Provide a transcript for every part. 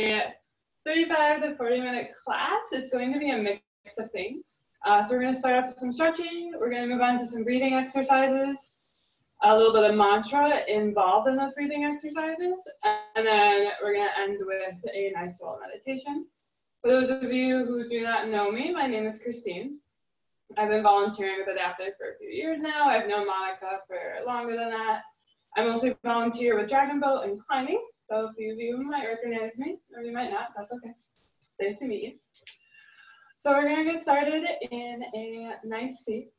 35 to 40-minute class. It's going to be a mix of things. So we're going to start off with some stretching. We're going to move on to some breathing exercises, a little bit of mantra involved in those breathing exercises, and then we're going to end with a nice little meditation. For those of you who do not know me, my name is Christine. I've been volunteering with Adaptive for a few years now. I've known Monica for longer than that. I mostly volunteer with Dragon Boat and climbing. So a few of you might recognize me, or you might not, that's okay. Safe to meet you. So we're gonna get started in a nice seat.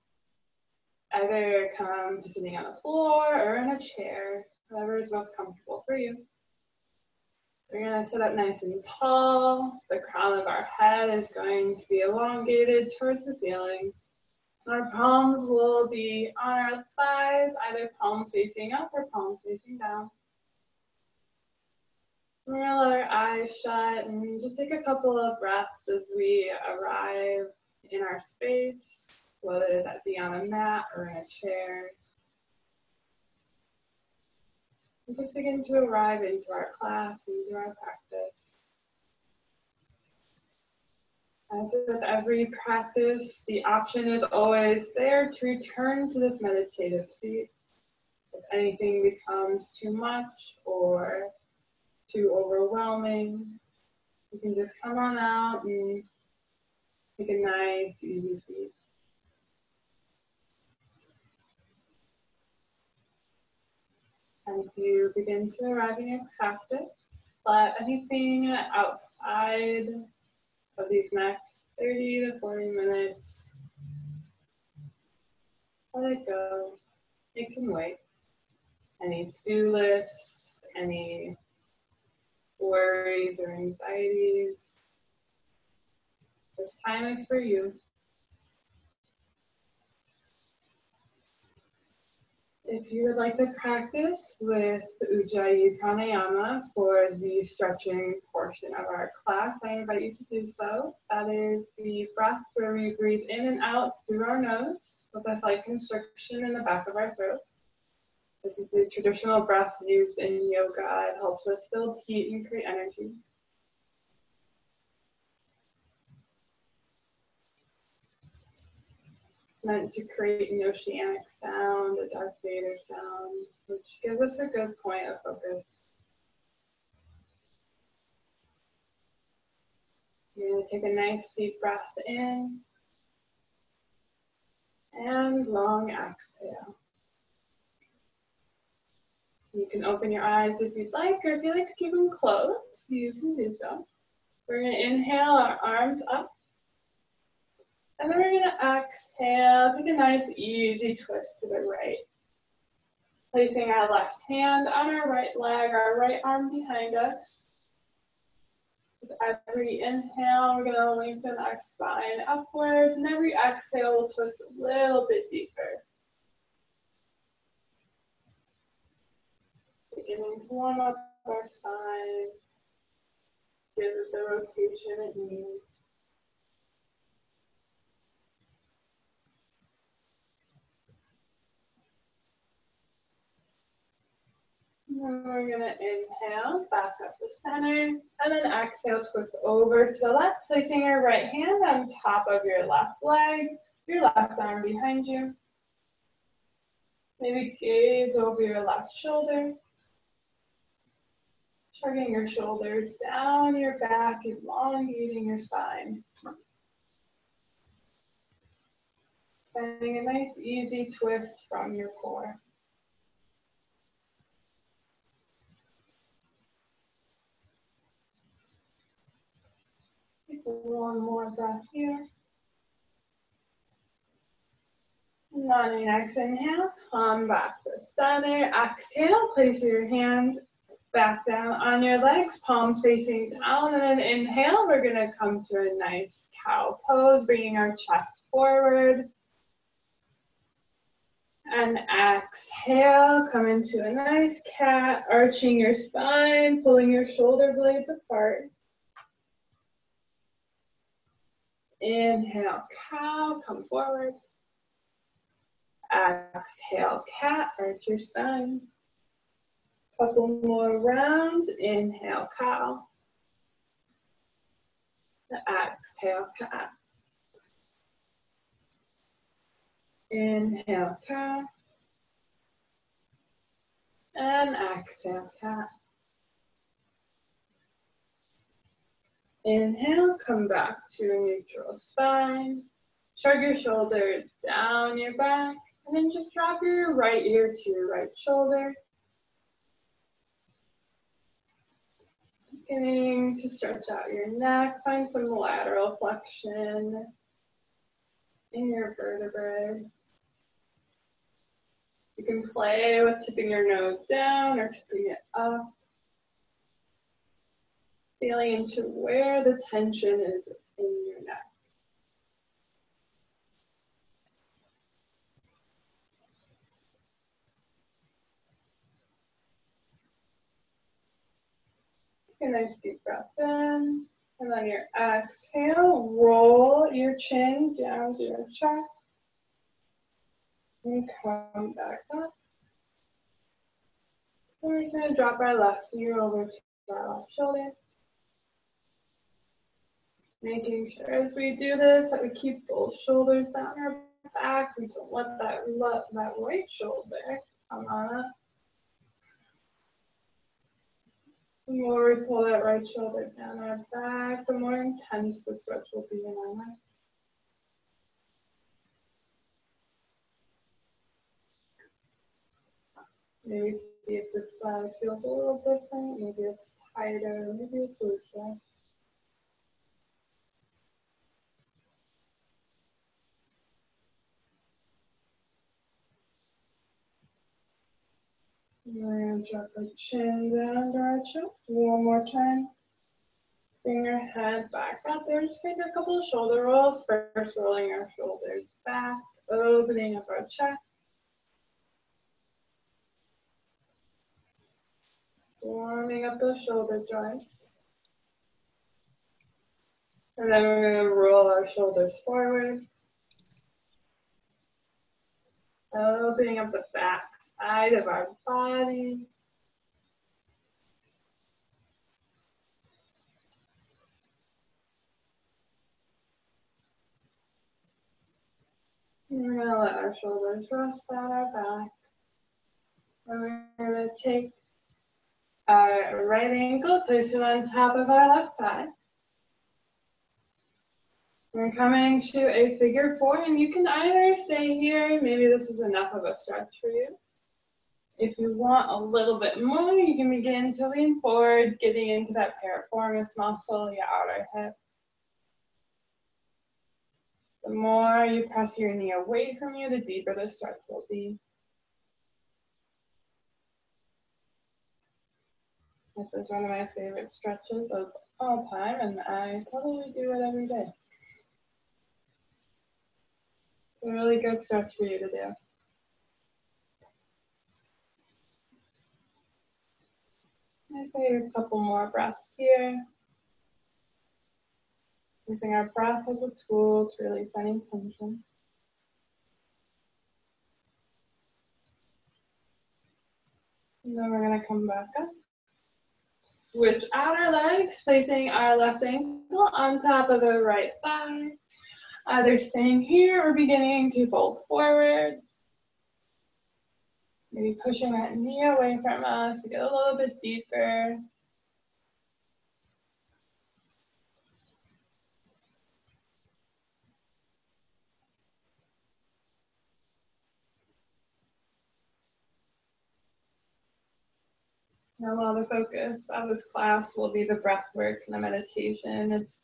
Either come to sitting on the floor or in a chair, whatever is most comfortable for you. We're gonna sit up nice and tall. The crown of our head is going to be elongated towards the ceiling. Our palms will be on our thighs, either palms facing up or palms facing down. We're gonna let our eyes shut and just take a couple of breaths as we arrive in our space, whether that be on a mat or in a chair. And just begin to arrive into our class, into our practice. As with every practice, the option is always there to return to this meditative seat. If anything becomes too much or too overwhelming, you can just come on out and take a nice, easy seat. As you begin to arrive in your practice, let anything outside of these next 30 to 40 minutes, let it go. It can wait. Any to-do lists, any worries or anxieties, this time is for you. If you would like to practice with Ujjayi Pranayama for the stretching portion of our class, I invite you to do so. That is the breath where we breathe in and out through our nose with a slight constriction in the back of our throat. This is the traditional breath used in yoga. It helps us build heat and create energy. Meant to create an oceanic sound, a Darth Vader sound, which gives us a good point of focus. You're going to take a nice deep breath in and long exhale. You can open your eyes if you'd like, or if you'd like to keep them closed, you can do so. We're going to inhale our arms up. And then we're going to exhale, take a nice easy twist to the right. Placing our left hand on our right leg, our right arm behind us. With every inhale, we're going to lengthen our spine upwards, and every exhale will twist a little bit deeper. Beginning to warm up our spine, give it the rotation it needs. And then we're going to inhale, back up the center, and then exhale, twist over to the left, placing your right hand on top of your left leg, your left arm behind you. Maybe gaze over your left shoulder, shrugging your shoulders down your back, elongating your spine. Finding a nice easy twist from your core. Take one more breath here. And on your next inhale, come back to center. Exhale, place your hands back down on your legs, palms facing down. And then inhale, we're going to come to a nice cow pose, bringing our chest forward. And exhale, come into a nice cat, arching your spine, pulling your shoulder blades apart. Inhale, cow, come forward. Exhale, cat, arch your spine. Couple more rounds. Inhale, cow. exhale, cat. Inhale, cat. And exhale, cat. Inhale, come back to a neutral spine. Shrug your shoulders down your back. And then just drop your right ear to your right shoulder. Beginning to stretch out your neck. Find some lateral flexion in your vertebrae. You can play with tipping your nose down or tipping it up. Feeling into where the tension is in your neck. Take a nice deep breath in. And on your exhale, roll your chin down to your chest. And come back up. And we're just going to drop our left ear over to our left shoulder. Making sure as we do this that we keep both shoulders down our back. We don't let that right shoulder come on up. The more we pull that right shoulder down our back, the more intense the stretch will be in our neck. Maybe see if this side feels a little different. Maybe it's tighter, maybe it's looser. We're going to drop our chin down to our chest. One more time. Bring your head back up. We're just going to do a couple of shoulder rolls. First, rolling our shoulders back, opening up our chest. Warming up those shoulder joints. And then we're going to roll our shoulders forward. Opening up the back side of our body. And we're going to let our shoulders rest on our back. And we're going to take our right ankle, place it on top of our left thigh. We're coming to a figure four, and you can either stay here, maybe this is enough of a stretch for you. If you want a little bit more, you can begin to lean forward, getting into that piriformis muscle, your outer hip. The more you press your knee away from you, the deeper the stretch will be. This is one of my favorite stretches of all time, and I probably do it every day. It's a really good stretch for you to do. I say a couple more breaths here. Using our breath as a tool to release any tension. And then we're going to come back up. Switch outer legs, placing our left ankle on top of the right thigh. Either staying here or beginning to fold forward. Maybe pushing that knee away from us to get a little bit deeper. Now, while the focus of this class will be the breath work and the meditation, it's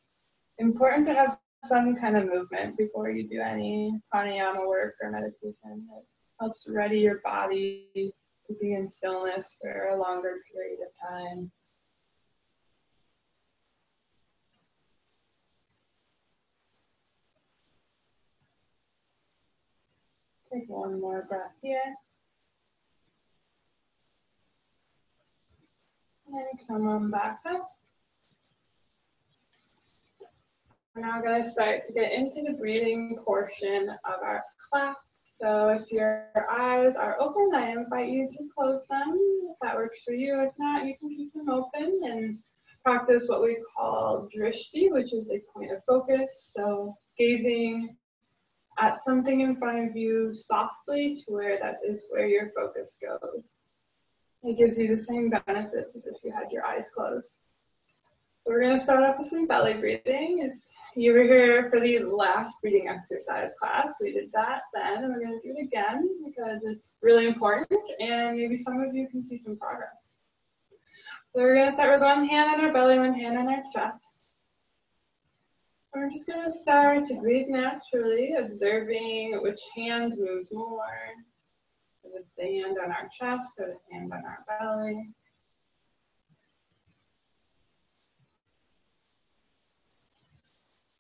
important to have some kind of movement before you do any pranayama work or meditation. It helps ready your body to be in stillness for a longer period of time. Take one more breath here. And come on back up. We're now going to start to get into the breathing portion of our class. So if your eyes are open, I invite you to close them if that works for you. If not, you can keep them open and practice what we call drishti, which is a point of focus. So gazing at something in front of you softly to where that is where your focus goes. It gives you the same benefits as if you had your eyes closed. So we're going to start off with some belly breathing. If you were here for the last breathing exercise class, we did that then, and we're going to do it again because it's really important and maybe some of you can see some progress. So we're going to start with one hand on our belly, one hand on our chest. We're just going to start to breathe naturally, observing which hand moves more. If it's the hand on our chest or the hand on our belly.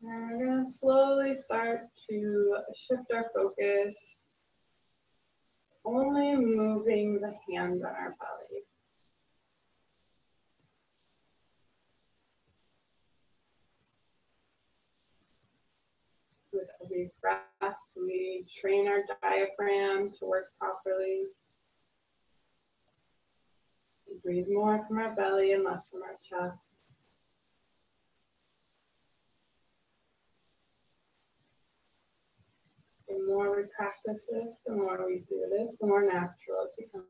And we're going to slowly start to shift our focus, only moving the hands on our belly. With every breath, we train our diaphragm to work properly. We breathe more from our belly and less from our chest. The more we practice this, the more we do this, the more natural it becomes.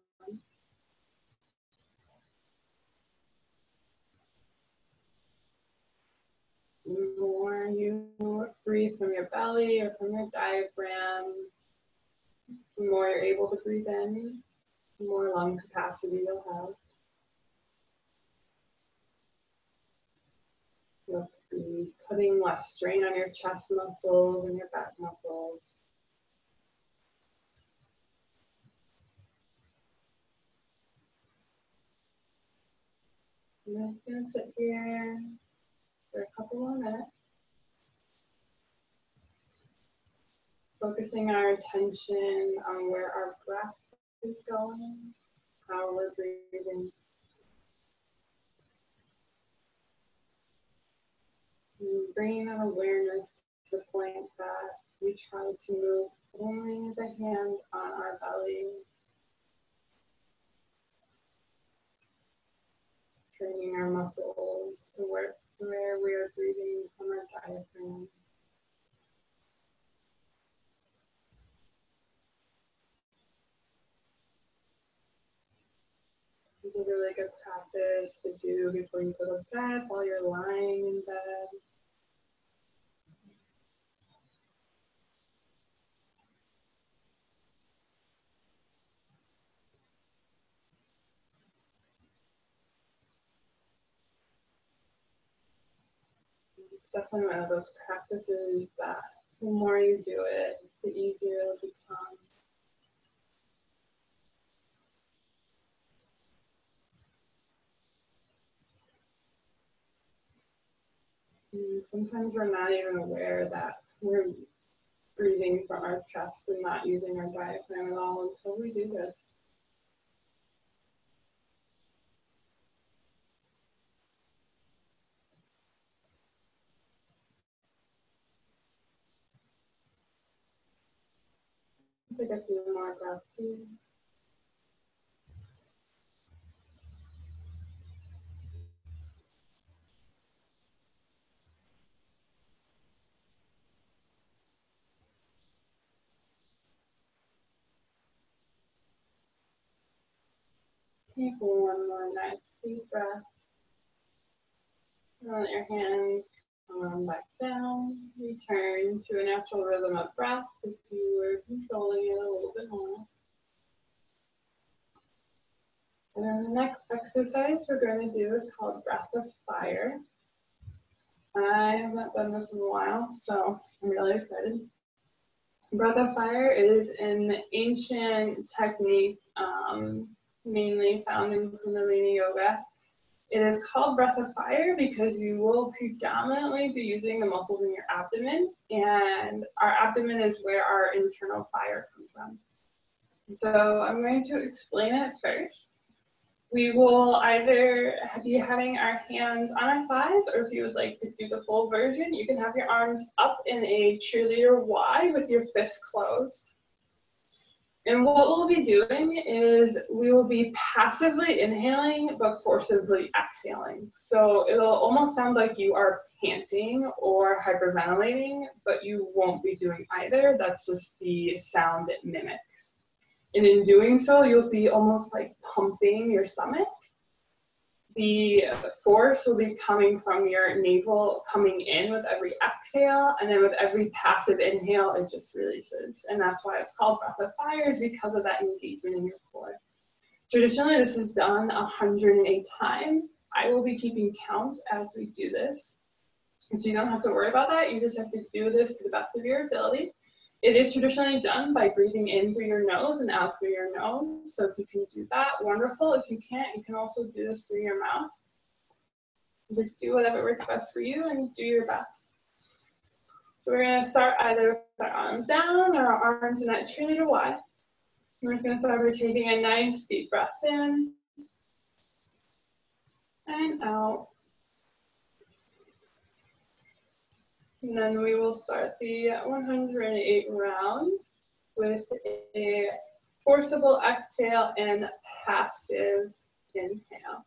The more you breathe from your belly or from your diaphragm, the more you're able to breathe in, the more lung capacity you'll have. You'll be putting less strain on your chest muscles and your back muscles. I'm just going to sit here for a couple more minutes, focusing our attention on where our breath is going, how we're breathing. And bringing that awareness to the point that we try to move only the hand on our belly, training our muscles to work where we are breathing from our diaphragm. This is a really good practice to do before you go to bed, while you're lying in bed. It's definitely one of those practices that the more you do it, the easier it'll become. And sometimes we're not even aware that we're breathing from our chest and not using our diaphragm at all until we do this. Take a few more breaths here. Take one more nice deep breath. And let your hands come back down. Return to a natural rhythm of breath if you were controlling it a little bit more. And then the next exercise we're going to do is called Breath of Fire. I haven't done this in a while, so I'm really excited. Breath of Fire is an ancient technique mainly found in Kundalini Yoga. It is called Breath of Fire because you will predominantly be using the muscles in your abdomen, and our abdomen is where our internal fire comes from. So I'm going to explain it first. We will either be having our hands on our thighs, or if you would like to do the full version, you can have your arms up in a cheerleader Y with your fists closed. And what we'll be doing is we will be passively inhaling but forcibly exhaling. So it'll almost sound like you are panting or hyperventilating, but you won't be doing either. That's just the sound it mimics. And in doing so, you'll be almost like pumping your stomach. The force will be coming from your navel, coming in with every exhale, and then with every passive inhale, it just releases. And that's why it's called breath of fire, is because of that engagement in your core. Traditionally, this is done 108 times. I will be keeping count as we do this. So you don't have to worry about that. You just have to do this to the best of your ability. It is traditionally done by breathing in through your nose and out through your nose. So if you can do that, wonderful. If you can't, you can also do this through your mouth. Just do whatever works best for you and do your best. So we're going to start either with our arms down or our arms in that cheerleader Y. We're just going to start by taking a nice deep breath in and out. And then we will start the 108 rounds with a forcible exhale and passive inhale.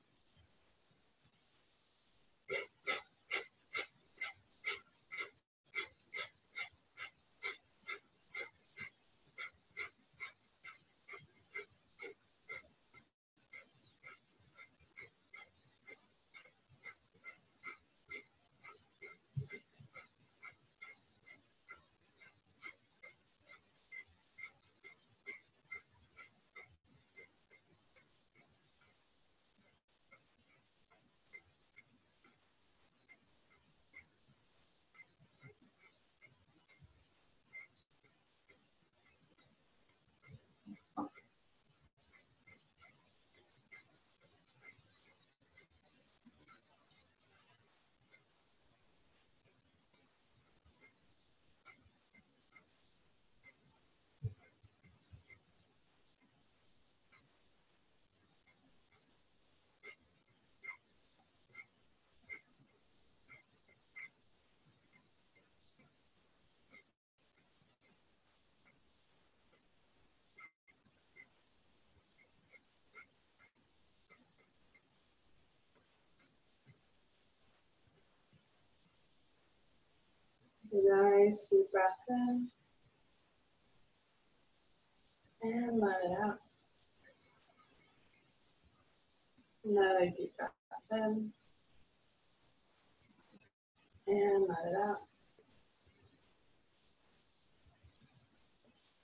Nice deep breath in and let it out. Another deep breath in and let it out.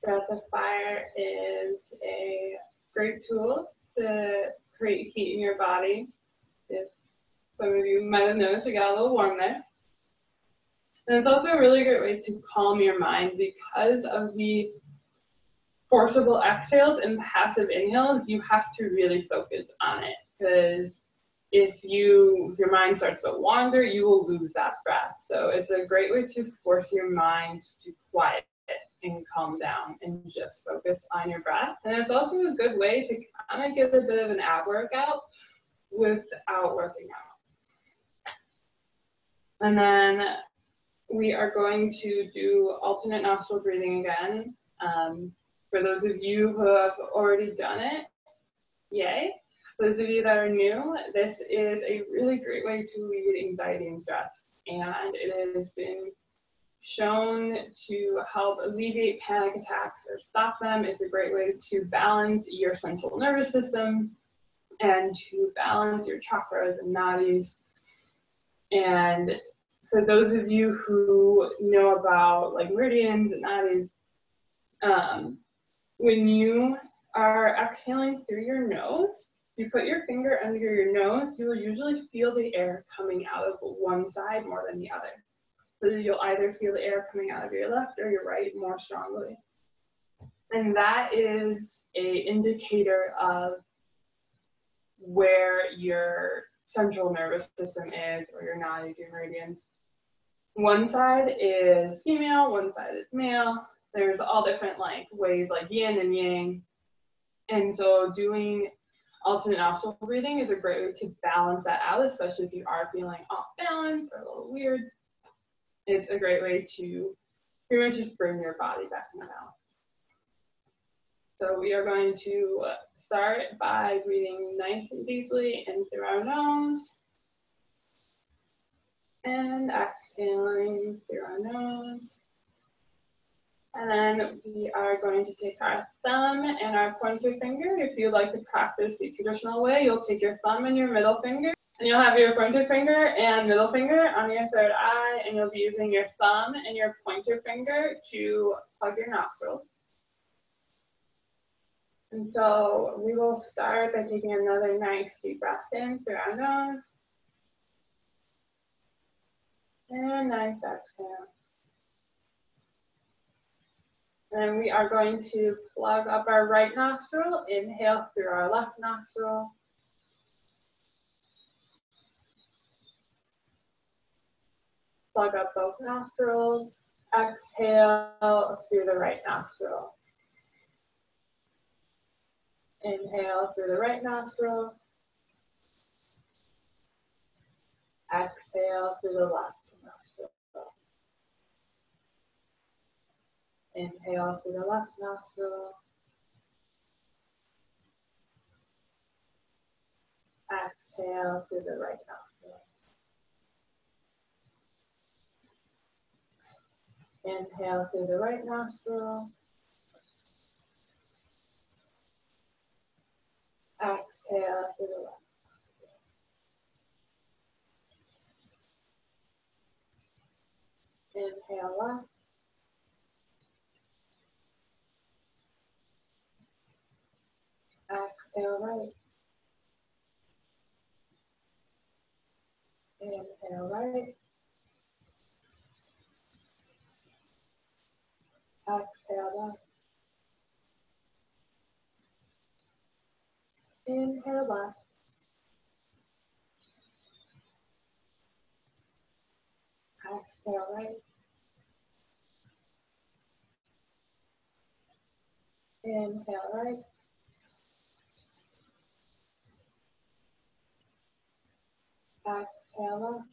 Breath of fire is a great tool to create heat in your body. If some of you might have noticed, it got a little warm there. And it's also a really great way to calm your mind because of the forcible exhales and passive inhales. You have to really focus on it, because if your mind starts to wander, you will lose that breath. So it's a great way to force your mind to quiet and calm down and just focus on your breath. And it's also a good way to kind of get a bit of an ab workout without working out. And then we are going to do alternate nostril breathing again. For those of you who have already done it, yay. For those of you that are new, this is a really great way to alleviate anxiety and stress. And it has been shown to help alleviate panic attacks or stop them. It's a great way to balance your central nervous system and to balance your chakras and nadis. And for those of you who know about like meridians and nadis, when you are exhaling through your nose, you put your finger under your nose, you will usually feel the air coming out of one side more than the other. So you'll either feel the air coming out of your left or your right more strongly. And that is an indicator of where your central nervous system is, or your nadis, your meridians. One side is female, one side is male. There's all different like ways, like yin and yang. And so doing alternate nostril breathing is a great way to balance that out, especially if you are feeling off balance or a little weird. It's a great way to pretty much just bring your body back into balance. So we are going to start by breathing nice and deeply in through our nose and exhaling through our nose. And then we are going to take our thumb and our pointer finger. If you'd like to practice the traditional way, you'll take your thumb and your middle finger, and you'll have your pointer finger and middle finger on your third eye, and you'll be using your thumb and your pointer finger to plug your nostrils. And so we will start by taking another nice deep breath in through our nose. And a nice exhale. And we are going to plug up our right nostril, inhale through our left nostril. Plug up both nostrils, exhale through the right nostril. Inhale through the right nostril. Exhale through the left nostril. Inhale through the left nostril. Exhale through the right nostril. Inhale through the right nostril. Exhale through the left nostril. Inhale left. Exhale right. Inhale right. Exhale left. Inhale left. Exhale right. Inhale right. Exhale left.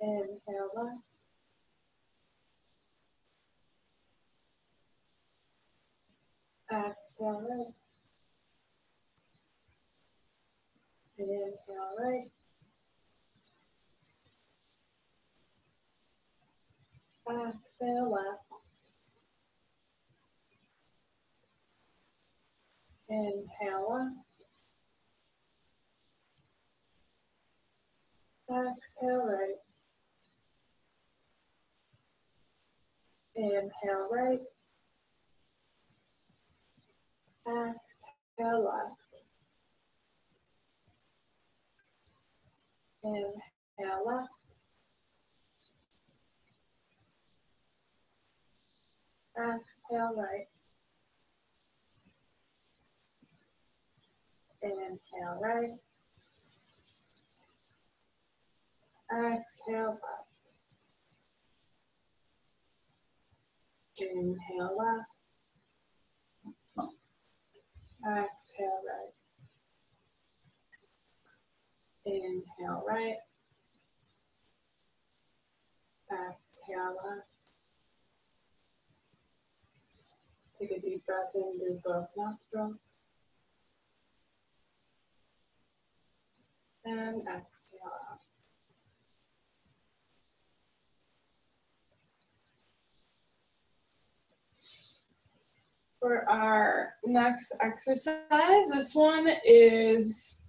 Inhale left. Exhale right. Inhale right. Exhale left. Inhale left. Exhale right. Inhale right. Exhale left. Inhale left. Exhale right. Inhale right. Exhale left. Inhale left. Exhale right. Inhale right. Exhale left. Take a deep breath in through both nostrils. And exhale out. For our next exercise, this one is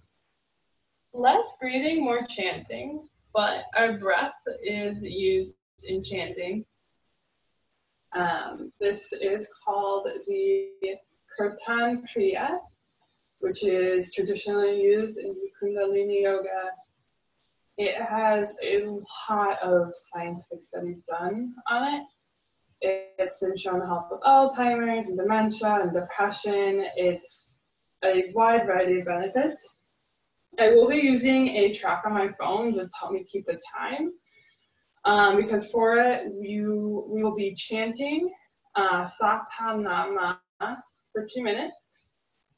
less breathing, more chanting, but our breath is used in chanting. This is called the Kirtan Kriya, which is traditionally used in Kundalini Yoga. It has a lot of scientific studies done on it. It's been shown to help with Alzheimer's and dementia and depression. It's a wide variety of benefits. I will be using a track on my phone just to help me keep the time. Because for it, we will be chanting Satanama for 2 minutes.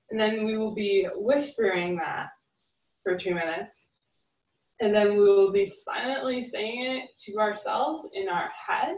And then we will be whispering that for 2 minutes. And then we will be silently saying it to ourselves in our head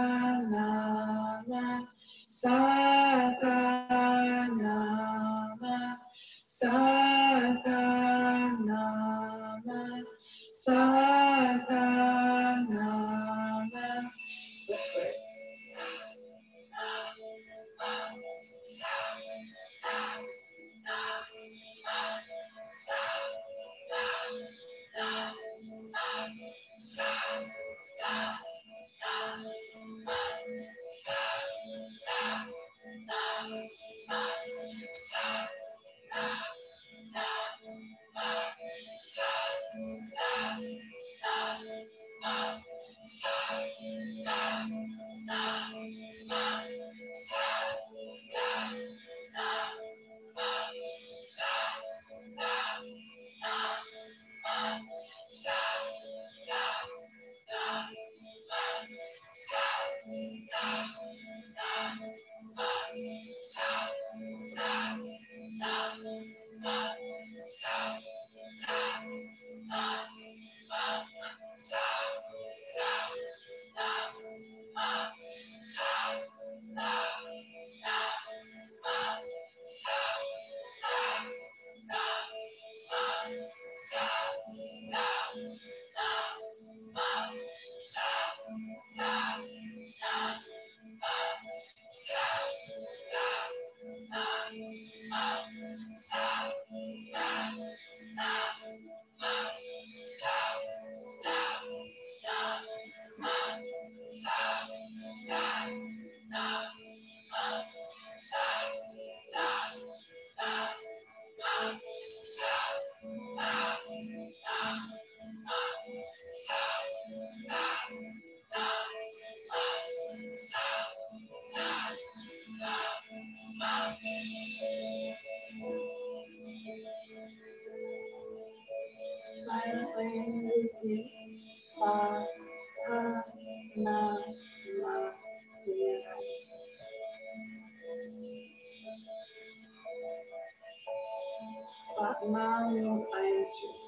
Silently repeat sa, ha, na, ma, ya. But ma means I am true.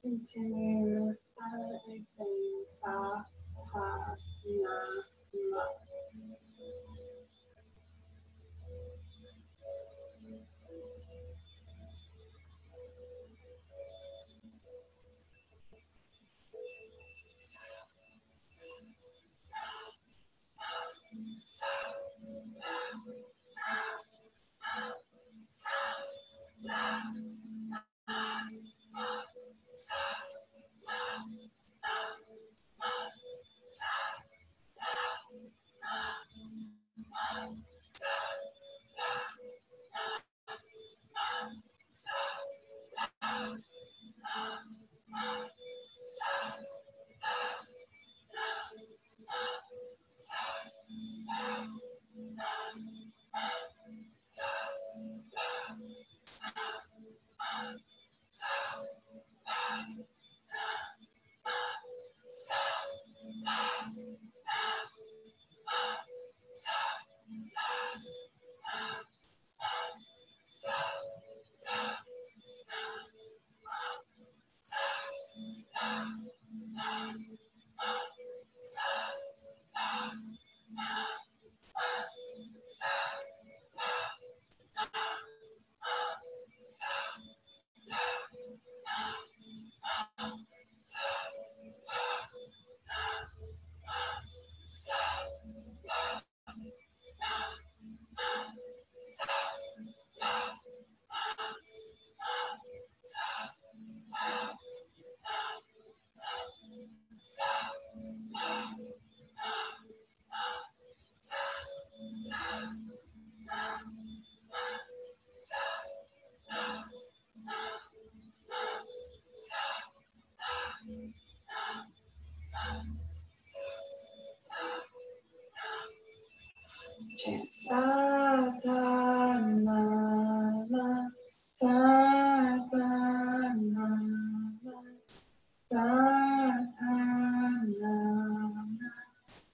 Continue silently saying sa, ha, na, ma. chant sa ta na na, sa ta na na, sa ta na na,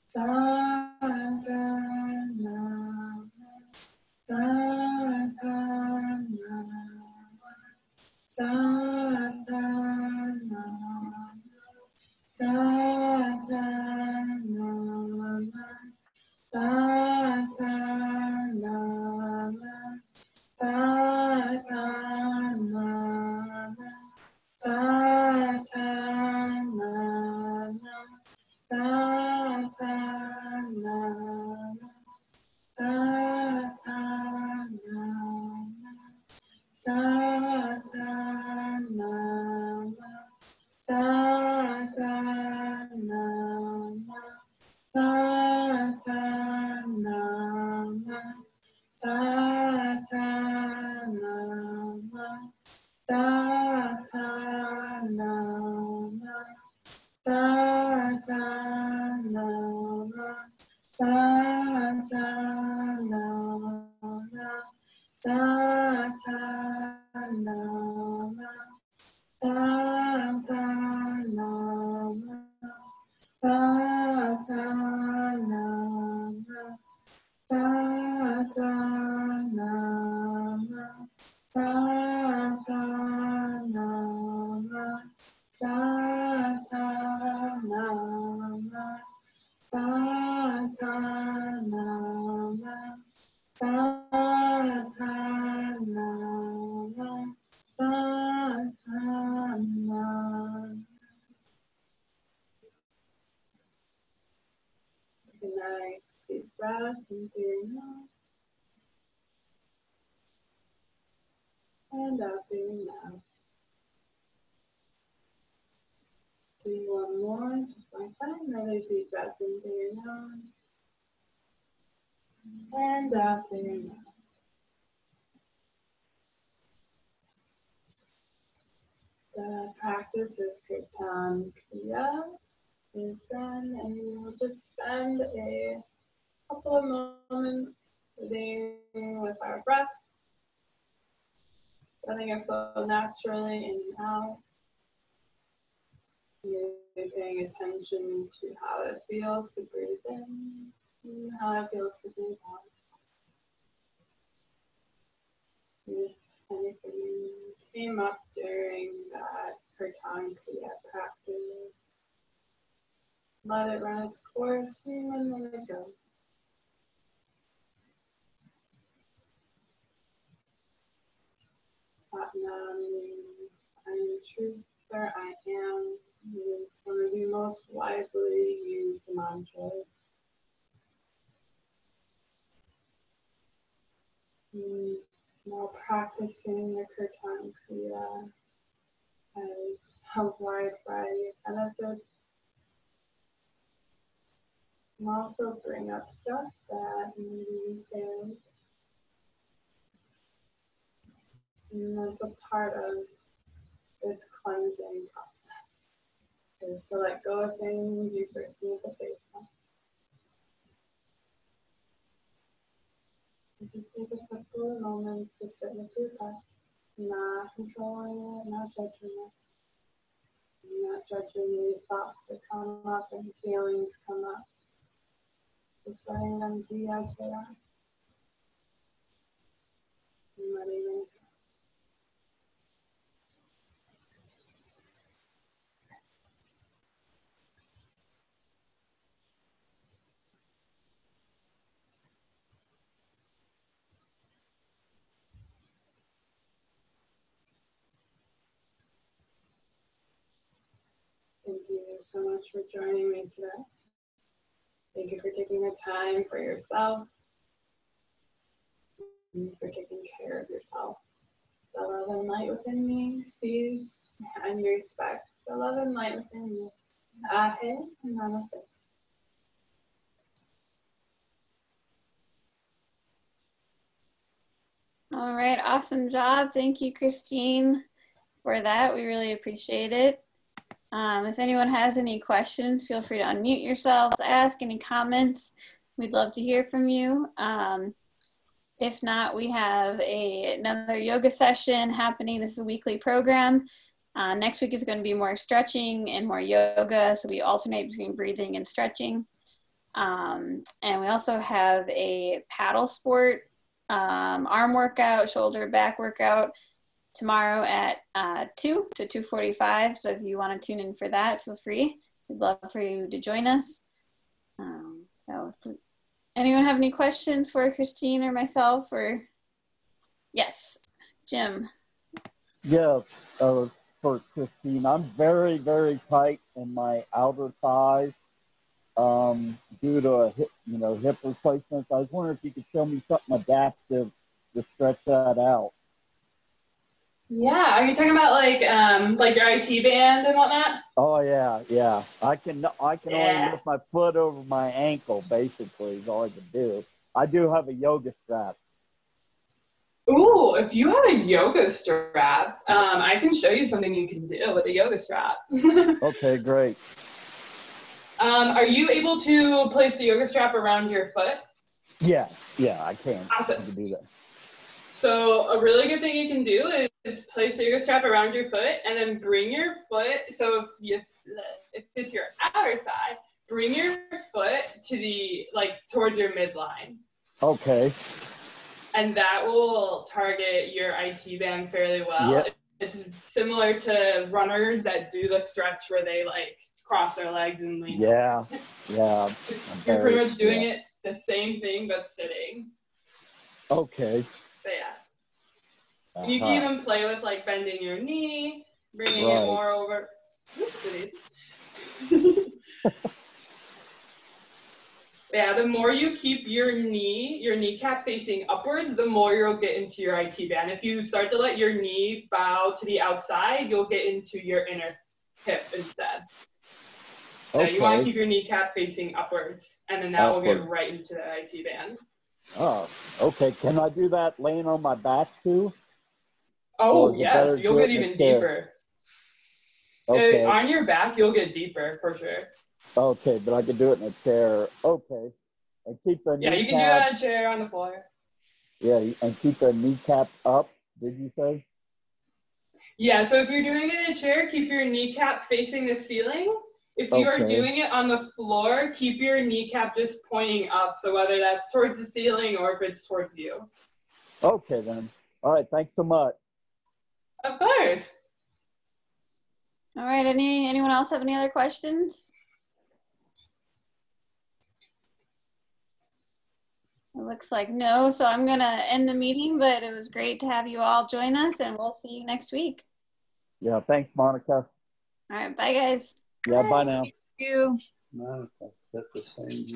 sa ta na na, sa ta na na, sa ta na na, sa ta na na. Ta ta na na, ta ta na na, ta ta na na, ta ta na na, ta ta na na, sa ta na na, ta ta na na. Ta ta na na, ta ta na na, ta ta na na, ta ta na na, ta ta na na, ta ta na na, ta ta na na. Ta ta na na, ta ta na na, ta ta na na, ta ta na na, ta ta na na, ta ta na na, ta ta na. A nice deep breath into your nose and out through your mouth. Do one more, just like that. Another deep breath into your nose and out through your mouth. The practice of Kirtan Kriya is done, and we will just spend a couple of moments sitting with our breath, letting it flow naturally in and out. You're paying attention to how it feels to breathe in and how it feels to breathe out. If anything came up during that Kirtan Kriya practice, let it run its course and let it go. Satnam means I am the truth, where I am. It's one of the most widely used mantras. While practicing the Kirtan Kriya has a wide variety of benefits, and also bring up stuff that maybe we failed. And that's a part of this cleansing process, is to let go of things you perceive the face of. And just take a couple of moments to sit with your breath, not controlling it, not judging it. Not judging these thoughts that come up and feelings come up. Just letting them be as they are. And letting them go. Thank you so much for joining me today. Thank you for taking the time for yourself and for taking care of yourself. The love and light within me sees and respects the love and light within you. Ahe and namaste. All right, awesome job. Thank you, Christine, for that. We really appreciate it. If anyone has any questions, feel free to unmute yourselves, ask any comments. we'd love to hear from you. If not, we have another yoga session happening. This is a weekly program. Next week is going to be more stretching and more yoga. So we alternate between breathing and stretching. And we also have a paddle sport, arm workout, shoulder, back workout tomorrow at 2 to 2:45. So if you want to tune in for that, feel free. We'd love for you to join us. Anyone have any questions for Christine or myself? Or yes, Jim. Yeah, for Christine, I'm very, very tight in my outer thighs due to a hip replacement. I was wondering if you could show me something adaptive to stretch that out. Yeah, are you talking about like your IT band and whatnot? Oh yeah. I can only lift my foot over my ankle, basically, is all I can do. I do have a yoga strap. Ooh, if you have a yoga strap, I can show you something you can do with a yoga strap. Okay, great. Are you able to place the yoga strap around your foot? Yeah, I can. Awesome. I can do that. So a really good thing you can do is place the yoga strap around your foot and then bring your foot, so if it's your outer thigh, bring your foot to towards your midline. Okay. And that will target your IT band fairly well. Yep. It's similar to runners that do the stretch where they cross their legs and lean. Yeah. You're pretty much doing it the same thing but sitting. Okay. So yeah. And you can even play with bending your knee, bringing it more over. Yeah, the more you keep your kneecap facing upwards, the more you'll get into your IT band. If you start to let your knee bow to the outside, you'll get into your inner hip instead. So you want to keep your kneecap facing upwards, and then that will get right into the IT band. Oh, okay. Can I do that laying on my back too? Oh, yes. You'll get even deeper. Okay. On your back, you'll get deeper for sure. Okay, but I can do it in a chair. Okay. And keep the kneecap. Yeah, you can do it on a chair on the floor. Yeah, and keep the kneecap up, did you say? Yeah, so if you're doing it in a chair, keep your kneecap facing the ceiling. If you are doing it on the floor, keep your kneecap just pointing up. So whether that's towards the ceiling or if it's towards you. Okay, then. All right, thanks so much. Of course. All right, anyone else have any other questions? It looks like no, so I'm going to end the meeting, but it was great to have you all join us, and we'll see you next week. Yeah, thanks, Monica. All right, bye, guys. Yeah, bye now. Thank you. Monica, is that the same?